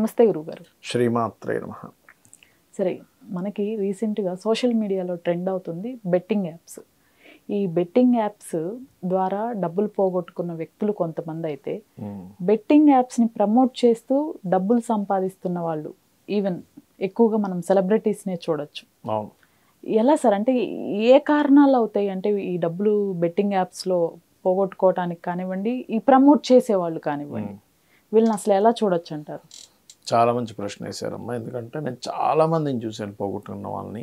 నమస్తే గురుగారు. శ్రీమాత్రే నమః. సరే, మనకి రీసెంట్గా సోషల్ మీడియాలో ట్రెండ్ అవుతుంది బెట్టింగ్ యాప్స్. ఈ బెట్టింగ్ యాప్స్ ద్వారా డబ్బులు పోగొట్టుకున్న వ్యక్తులు కొంతమంది అయితే బెట్టింగ్ యాప్స్ని ప్రమోట్ చేస్తూ డబ్బులు సంపాదిస్తున్న వాళ్ళు ఈవెన్ ఎక్కువగా మనం సెలబ్రిటీస్నే చూడొచ్చు. అవును. ఎలా సార్, అంటే ఏ కారణాలు అవుతాయి అంటే ఈ డబ్బులు బెట్టింగ్ యాప్స్లో పోగొట్టుకోవటానికి కానివ్వండి, ఈ ప్రమోట్ చేసేవాళ్ళు కానివ్వండి, వీళ్ళని అసలు ఎలా చూడొచ్చు అంటారు? చాలా మంచి ప్రశ్న వేశారమ్మా. ఎందుకంటే నేను చాలామందిని చూశాను పోగొట్టుకున్న వాళ్ళని,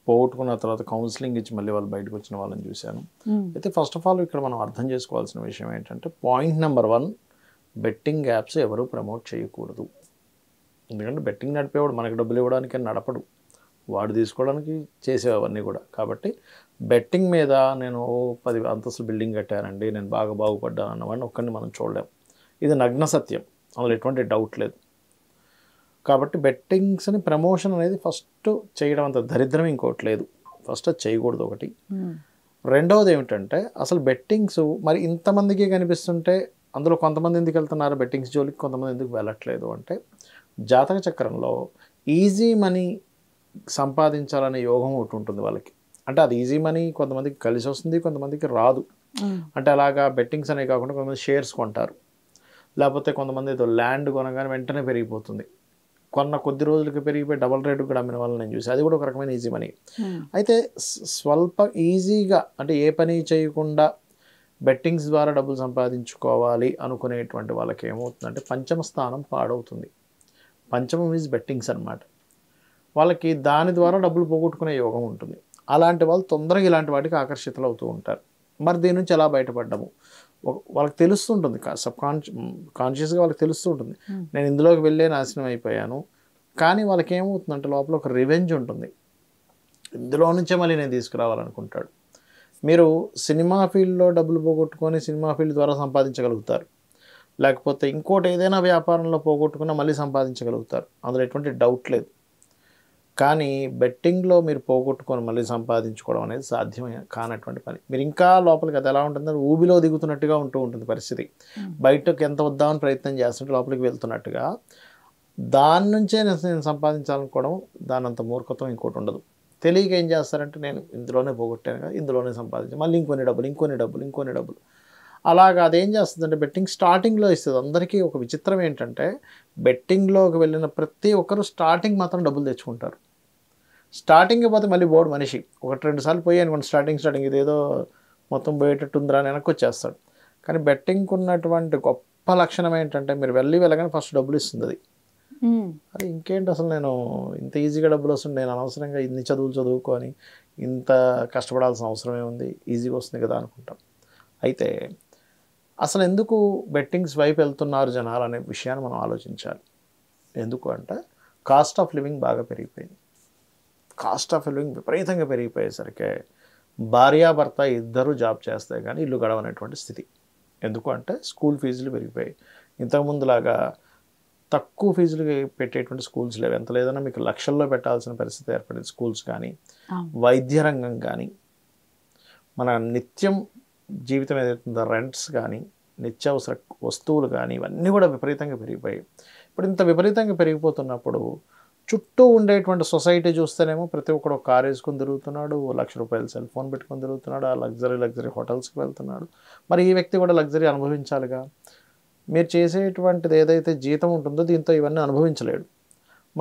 పోగొట్టుకున్న తర్వాత కౌన్సిలింగ్ ఇచ్చి మళ్ళీ వాళ్ళు బయటకు వచ్చిన వాళ్ళని చూశాను. అయితే ఫస్ట్ ఆఫ్ ఆల్ ఇక్కడ మనం అర్థం చేసుకోవాల్సిన విషయం ఏంటంటే, పాయింట్ నెంబర్ 1, బెట్టింగ్ యాప్స్ ఎవరు ప్రమోట్ చేయకూడదు. ఎందుకంటే బెట్టింగ్ నడిపేవాడు మనకి డబ్బులు ఇవ్వడానికి నడపడు, వాడు తీసుకోవడానికి చేసేవన్నీ కూడా. కాబట్టి బెట్టింగ్ మీద నేను 10 అంతస్తులు బిల్డింగ్ కట్టానండి, నేను బాగా బాగుపడ్డాను అన్నవాడిని ఒక్కరిని మనం చూడలేం. ఇది నగ్న సత్యం, అందులో ఎటువంటి డౌట్ లేదు. కాబట్టి బెట్టింగ్స్ని ప్రమోషన్ అనేది ఫస్ట్ చేయడం అంత దరిద్రం ఇంకోటి లేదు. ఫస్ట్ అది చేయకూడదు ఒకటి. రెండవది ఏమిటంటే, అసలు బెట్టింగ్స్ మరి ఇంతమందికి కనిపిస్తుంటే అందులో కొంతమంది ఎందుకు వెళ్తున్నారు బెట్టింగ్స్ జోలికి, కొంతమంది ఎందుకు వెళ్ళట్లేదు అంటే, జాతక చక్రంలో ఈజీ మనీ సంపాదించాలనే యోగం ఒకటి ఉంటుంది వాళ్ళకి. అంటే అది ఈజీ మనీ కొంతమందికి కలిసి వస్తుంది, కొంతమందికి రాదు. అంటే అలాగా బెట్టింగ్స్ అనే కాకుండా కొంతమంది షేర్స్ కొంటారు, లేకపోతే కొంతమంది ఏదో ల్యాండ్ కొనగానే వెంటనే పెరిగిపోతుంది, కొన్న కొద్ది రోజులకి పెరిగిపోయి డబల్ రేటు కూడా అమ్మిన వాళ్ళని నేను చూసి, అది కూడా ఒక రకమైన ఈజీ మనీ. అయితే స్వల్ప ఈజీగా అంటే ఏ పని చేయకుండా బెట్టింగ్స్ ద్వారా డబ్బులు సంపాదించుకోవాలి అనుకునేటువంటి వాళ్ళకి ఏమవుతుందంటే పంచమ స్థానం పాడవుతుంది. పంచమం ఈజ్ బెట్టింగ్స్ అనమాట. వాళ్ళకి దాని ద్వారా డబ్బులు పోగొట్టుకునే యోగం ఉంటుంది. అలాంటి వాళ్ళు తొందరగా ఇలాంటి వాటికి ఆకర్షితులు అవుతూ ఉంటారు. మరి దీని నుంచి ఎలా బయటపడ్డాము? వాళ్ళకి తెలుస్తుంటుంది, కాన్షియస్గా వాళ్ళకి తెలుస్తూ ఉంటుంది, నేను ఇందులోకి వెళ్ళే నాశనం అయిపోయాను. కానీ వాళ్ళకి ఏమవుతుందంటే లోపల ఒక రివెంజ్ ఉంటుంది, ఇందులో నుంచే మళ్ళీ నేను తీసుకురావాలనుకుంటాడు. మీరు సినిమా ఫీల్డ్లో డబ్బులు పోగొట్టుకొని సినిమా ఫీల్డ్ ద్వారా సంపాదించగలుగుతారు, లేకపోతే ఇంకోటి ఏదైనా వ్యాపారంలో పోగొట్టుకున్నా మళ్ళీ సంపాదించగలుగుతారు, అందులో ఎటువంటి డౌట్ లేదు. కానీ బెట్టింగ్లో మీరు పోగొట్టుకొని మళ్ళీ సంపాదించుకోవడం అనేది సాధ్యమే కానటువంటి పని. మీరు ఇంకా లోపలికి అది ఎలా ఉంటుందంటే ఊబిలో దిగుతున్నట్టుగా ఉంటుంది పరిస్థితి. బయటకు ఎంత వద్దామని ప్రయత్నం చేస్తుంటే లోపలికి వెళ్తున్నట్టుగా, దాని నుంచే నేను సంపాదించాలనుకోవడం, దాని అంత మూర్ఖత్వం ఇంకోటి ఉండదు. తెలియక ఏం చేస్తారంటే, నేను ఇందులోనే పోగొట్టాను కదా, ఇందులోనే సంపాదించాను, మళ్ళీ ఇంకొన్ని డబ్బులు. అలాగా అదేం చేస్తుందంటే బెట్టింగ్ స్టార్టింగ్లో ఇస్తుంది అందరికీ. ఒక విచిత్రం ఏంటంటే, బెట్టింగ్లోకి వెళ్ళిన ప్రతి ఒక్కరు స్టార్టింగ్ మాత్రం డబ్బులు తెచ్చుకుంటారు. స్టార్టింగ్ పోతే మళ్ళీ బోర్డు మనిషి 1-2 సార్లు పోయి అనుకోండి, స్టార్టింగ్ ఇదేదో మొత్తం పోయేటట్టు ఉందిరా అని వెనక్కి వచ్చేస్తాడు. కానీ బెట్టింగ్కి ఉన్నటువంటి గొప్ప లక్షణం ఏంటంటే, మీరు వెళ్ళగానే ఫస్ట్ డబ్బులు ఇస్తుంది అది. అది ఇంకేంటి అసలు, నేను ఇంత ఈజీగా డబ్బులు వస్తుంది, నేను అనవసరంగా ఇన్ని చదువులు చదువుకొని ఇంత కష్టపడాల్సిన అవసరమే ఉంది, ఈజీగా వస్తుంది కదా అనుకుంటాం. అయితే అసలు ఎందుకు బెట్టింగ్స్ వైపు వెళ్తున్నారు జనాలు అనే విషయాన్ని మనం ఆలోచించాలి. ఎందుకు అంటే, కాస్ట్ ఆఫ్ లివింగ్ బాగా పెరిగిపోయింది. కాస్ట్ ఆఫ్ లివింగ్ విపరీతంగా పెరిగిపోయేసరికి భార్యాభర్త ఇద్దరు జాబ్ చేస్తే కానీ ఇల్లు గడవనేటువంటి స్థితి. ఎందుకు అంటే స్కూల్ ఫీజులు పెరిగిపోయాయి. ఇంతకుముందులాగా తక్కువ ఫీజులు పెట్టేటువంటి స్కూల్స్ లేవు. ఎంత లేదన్నా మీకు లక్షల్లో పెట్టాల్సిన పరిస్థితి ఏర్పడింది. స్కూల్స్ కానీ, వైద్య రంగం కానీ, మన నిత్యం జీవితం ఏదైతుందో రెంట్స్ కానీ, నిత్యావసర వస్తువులు కానీ, ఇవన్నీ కూడా విపరీతంగా పెరిగిపోయాయి. ఇప్పుడు ఇంత విపరీతంగా పెరిగిపోతున్నప్పుడు చుట్టూ ఉండేటువంటి సొసైటీ చూస్తేనేమో ప్రతి ఒక్కడు ఒక కారు వేసుకొని తిరుగుతున్నాడు, ₹1,00,000 సెల్ ఫోన్ పెట్టుకొని తిరుగుతున్నాడు, ఆ లగ్జరీ హోటల్స్కి వెళ్తున్నాడు. మరి ఈ వ్యక్తి కూడా లగ్జరీ అనుభవించాలిగా. మీరు చేసేటువంటిది ఏదైతే జీతం ఉంటుందో దీంతో ఇవన్నీ అనుభవించలేడు.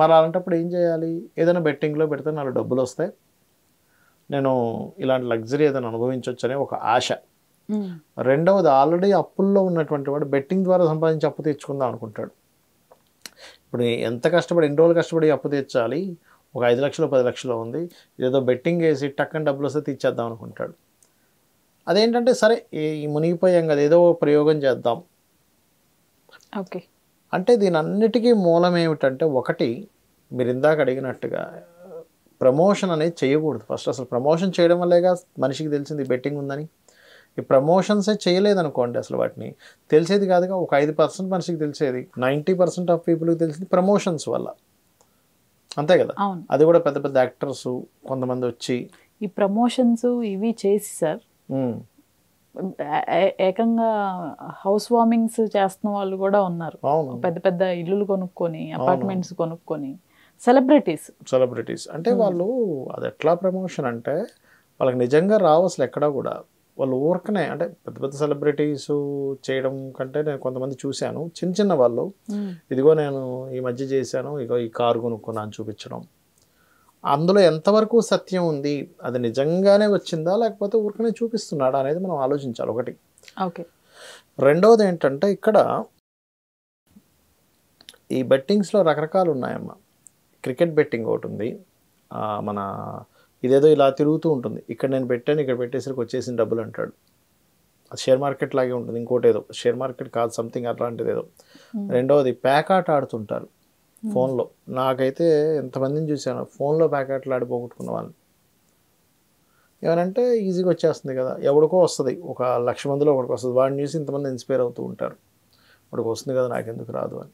మరి అలాంటప్పుడు ఏం చేయాలి? ఏదైనా బెట్టింగ్లో పెడితే నాకు డబ్బులు వస్తాయి, నేను ఇలాంటి లగ్జరీ ఏదైనా అనుభవించవచ్చు అనే ఒక ఆశ. రెండవది, ఆల్రెడీ అప్పుల్లో ఉన్నటువంటి వాడు బెట్టింగ్ ద్వారా సంపాదించి అప్పు తెచ్చుకుందాం అనుకుంటాడు. ఇప్పుడు ఎంత కష్టపడి, ఎన్ని రోజులు కష్టపడి అప్పు తెచ్చాలి, ఒక 5 లక్షలు 10 లక్షలు ఉంది, ఏదో బెట్టింగ్ వేసి టక్కని డబ్బులు వస్తే తీర్చేద్దాం అనుకుంటాడు. అదేంటంటే, సరే ఈ మునిగిపోయాం కదా, ఏదో ప్రయోగం చేద్దాం. ఓకే, అంటే దీని అన్నిటికీ మూలం ఏమిటంటే, ఒకటి మీరు ఇందాక అడిగినట్టుగా ప్రమోషన్ అనేది చేయకూడదు. ఫస్ట్ అసలు ప్రమోషన్ చేయడం వల్లేగా మనిషికి తెలిసింది బెట్టింగ్ ఉందని. ఈ ప్రమోషన్సే చేయలేదనుకోండి, అసలు వాటిని తెలిసేది కాదుగా. ఒక 5% మనిషికి తెలిసేది, 90% ఆఫ్ పీపుల్కి తెలిసింది ప్రమోషన్స్ వల్ల, అంతే కదా. అది కూడా పెద్ద పెద్ద యాక్టర్స్ కొంతమంది వచ్చి ఈ ప్రమోషన్స్ ఇవి చేసి సార్ ఏకంగా హౌస్ వార్మింగ్స్ చేస్తున్న వాళ్ళు కూడా ఉన్నారు. అవును, పెద్ద పెద్ద ఇల్లులు కొనుక్కొని అపార్ట్మెంట్స్ కొనుక్కొని సెలబ్రిటీస్ అంటే వాళ్ళు అది ఎట్లా ప్రమోషన్ అంటే వాళ్ళకి నిజంగా రావు అసలు ఎక్కడా కూడా. వాళ్ళు ఊరకనే అంటే పెద్ద పెద్ద సెలబ్రిటీస్ చేయడం కంటే నేను కొంతమంది చూశాను చిన్న చిన్న వాళ్ళు, ఇదిగో నేను ఈ మధ్య చేశాను, ఇగో ఈ కారు కొనుక్కున్నాను చూపించడం. అందులో ఎంతవరకు సత్యం ఉంది, అది నిజంగానే వచ్చిందా లేకపోతే ఊరికనే చూపిస్తున్నాడా అనేది మనం ఆలోచించాలి ఒకటి. ఓకే. రెండవది ఏంటంటే ఇక్కడ ఈ బెట్టింగ్స్లో రకరకాలు ఉన్నాయమ్మా. క్రికెట్ బెట్టింగ్ ఒకటి ఉంది, మన ఇదేదో ఇలా తిరుగుతూ ఉంటుంది, ఇక్కడ నేను పెట్టాను ఇక్కడ పెట్టేసరికి వచ్చేసిన డబ్బులు అంటాడు. అది షేర్ మార్కెట్ లాగే ఉంటుంది. ఇంకోటి ఏదో షేర్ మార్కెట్ కాదు, సంథింగ్ అట్లాంటిది ఏదో. రెండవది ప్యాకాట్ ఆడుతుంటారు ఫోన్లో. నాకైతే ఎంతమందిని చూశాను ఫోన్లో ప్యాకెట్లు ఆడిపోగొట్టుకున్న వాళ్ళని. ఏమనంటే ఈజీగా వచ్చేస్తుంది కదా, ఎవరికో వస్తుంది, ఒక 1,00,000 మందిలో ఒకరికి వస్తుంది, వాడిని చూసి ఇంతమంది ఇన్స్పైర్ అవుతూ ఉంటారు, వాడికి వస్తుంది కదా నాకెందుకు రాదు అని.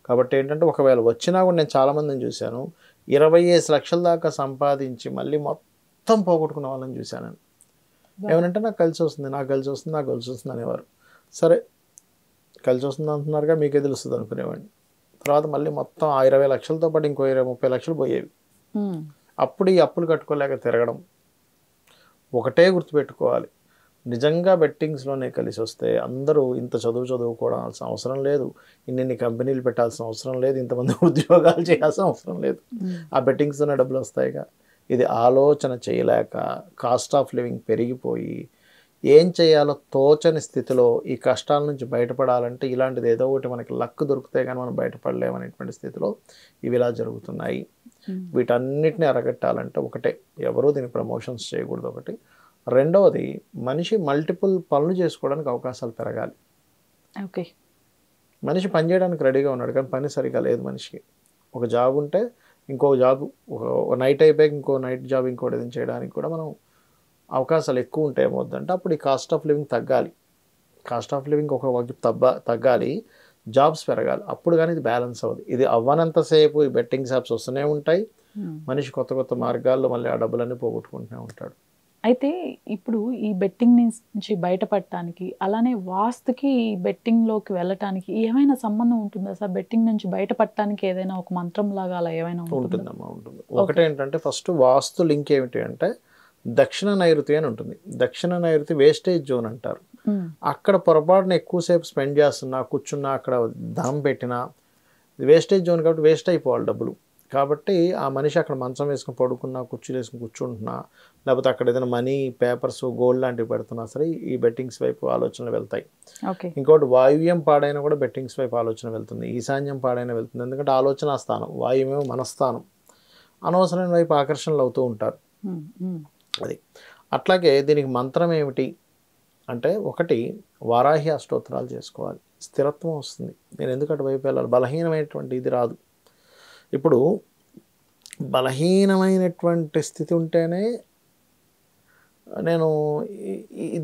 కాబట్టి ఏంటంటే ఒకవేళ వచ్చినా కూడా నేను చాలామందిని చూశాను 25 లక్షల దాకా సంపాదించి మళ్ళీ మొత్తం పోగొట్టుకున్న వాళ్ళని చూశాను. ఏమనంటే నాకు కలిసి వస్తుంది నాకు కలిసి వస్తుంది నాకు కలిసి వస్తుంది అనేవారు. సరే కలిసి వస్తుంది అంటున్నారుగా మీకే తెలుస్తుంది అనుకునేవాడిని. తర్వాత మళ్ళీ మొత్తం ఆ 20 లక్షలతో పాటు ఇంకో 20-30 లక్షలు పోయేవి. అప్పుడు ఈ అప్పులు కట్టుకోలేక తిరగడం. ఒకటే గుర్తుపెట్టుకోవాలి, నిజంగా బెట్టింగ్స్లోనే కలిసి వస్తే అందరూ ఇంత చదువుకోవాల్సిన అవసరం లేదు, ఇన్ని కంపెనీలు పెట్టాల్సిన అవసరం లేదు, ఇంతమంది ఉద్యోగాలు చేయాల్సిన అవసరం లేదు, ఆ బెట్టింగ్స్తోనే డబ్బులు వస్తాయిగా. ఇది ఆలోచన చేయలేక కాస్ట్ ఆఫ్ లివింగ్ పెరిగిపోయి ఏం చేయాలో తోచని స్థితిలో ఈ కష్టాల నుంచి బయటపడాలంటే ఇలాంటిది ఏదో ఒకటి మనకి లక్ దొరికితే కానీ మనం బయటపడలేమనేటువంటి స్థితిలో ఇవి ఇలా జరుగుతున్నాయి. వీటన్నిటిని అరగట్టాలంటే ఒకటే, ఎవరూ దీని ప్రమోషన్స్ చేయకూడదు ఒకటి. రెండవది మనిషి మల్టిపుల్ పనులు చేసుకోవడానికి అవకాశాలు పెరగాలి. ఓకే. మనిషి పని చేయడానికి రెడీగా ఉన్నాడు కానీ పని సరిగా లేదు మనిషికి. ఒక జాబ్ ఉంటే ఇంకో జాబ్, ఒక నైట్ అయిపోయాక ఇంకో నైట్ జాబ్ ఇంకోటి ఏదైనా చేయడానికి కూడా మనం అవకాశాలు ఎక్కువ ఉంటాయి. ఏమవుద్దంటే అప్పుడు ఈ కాస్ట్ ఆఫ్ లివింగ్ తగ్గాలి. కాస్ట్ ఆఫ్ లివింగ్ ఒక తగ్గాలి, జాబ్స్ పెరగాలి, అప్పుడు కానీ ఇది బ్యాలెన్స్ అవ్వదు. ఇది అవ్వనంతసేపు ఈ బెట్టింగ్ యాప్స్ వస్తూనే ఉంటాయి, మనిషి కొత్త కొత్త మార్గాల్లో మళ్ళీ ఆ డబ్బులన్నీ పోగొట్టుకుంటూనే ఉంటాడు. అయితే ఇప్పుడు ఈ బెట్టింగ్ నుంచి బయటపడటానికి అలానే వాస్తుకి ఈ బెట్టింగ్లోకి వెళ్ళటానికి ఏమైనా సంబంధం ఉంటుందా సార్? బెట్టింగ్ నుంచి బయటపడటానికి ఏదైనా ఒక మంత్రం లాగా అలా ఏమైనా ఉంటుందమ్మా? ఉంటుంది. ఒకటేంటంటే ఫస్ట్ వాస్తు లింక్ ఏమిటి అంటే దక్షిణ నైరుతి అని ఉంటుంది. దక్షిణ నైరుతి వేస్టేజ్ జోన్ అంటారు. అక్కడ పొరపాటున ఎక్కువసేపు స్పెండ్ చేస్తున్నా కూర్చున్నా అక్కడ ధనం పెట్టినా వేస్టేజ్ జోన్ కాబట్టి వేస్ట్ అయిపోవాలి డబ్బులు. కాబట్టి ఆ మనిషి అక్కడ మంచం వేసుకుని పడుకున్నా, కుర్చీలు వేసుకుని కూర్చుంటున్నా, లేకపోతే అక్కడ ఏదైనా మనీ, పేపర్స్, గోల్డ్ లాంటివి పెడుతున్నా సరే ఈ బెట్టింగ్స్ వైపు ఆలోచనలు వెళ్తాయి. ఇంకోటి వాయువ్యం పాడైనా కూడా బెట్టింగ్స్ వైపు ఆలోచన వెళ్తుంది, ఈశాన్యం పాడైనా వెళ్తుంది. ఎందుకంటే ఆలోచన స్థానం, వాయువ్యం మనస్థానం, అనవసరమైన వైపు ఆకర్షణలు అవుతూ ఉంటారు. అది అట్లాగే దీనికి మంత్రం ఏమిటి అంటే ఒకటి వారాహి అష్టోత్తరాలు చేసుకోవాలి, స్థిరత్వం వస్తుంది. నేను ఎందుకు అటువైపు వెళ్ళాలి, బలహీనమైనటువంటి ఇది రాదు. ఇప్పుడు బలహీనమైనటువంటి స్థితి ఉంటేనే నేను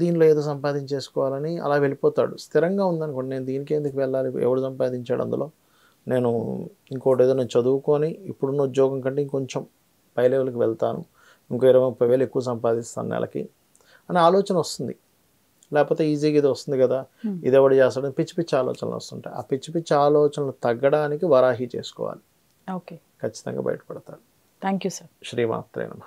దీనిలో ఏదో సంపాదించేసుకోవాలని అలా వెళ్ళిపోతాడు. స్థిరంగా ఉందనుకోండి, నేను దీనికి ఎందుకు వెళ్ళాలి, ఎవడు సంపాదించాడు అందులో, నేను ఇంకోటి ఏదో నేను చదువుకొని ఇప్పుడున్న ఉద్యోగం కంటే ఇంకొంచెం పై లెవెల్కి వెళ్తాను, ఇంకో 20-30 వేలు ఎక్కువ సంపాదిస్తాను నెలకి అనే ఆలోచన వస్తుంది. లేకపోతే ఈజీగా ఇది వస్తుంది కదా, ఇది ఎవడు చేస్తాడని పిచ్చి పిచ్చి ఆలోచనలు వస్తుంటాయి. ఆ పిచ్చి పిచ్చి ఆలోచనలు తగ్గడానికి వరాహి చేసుకోవాలి. ఓకే, ఖచ్చితంగా బయటపడతాడు. Thank you sir. శ్రీమాత్రే నమః.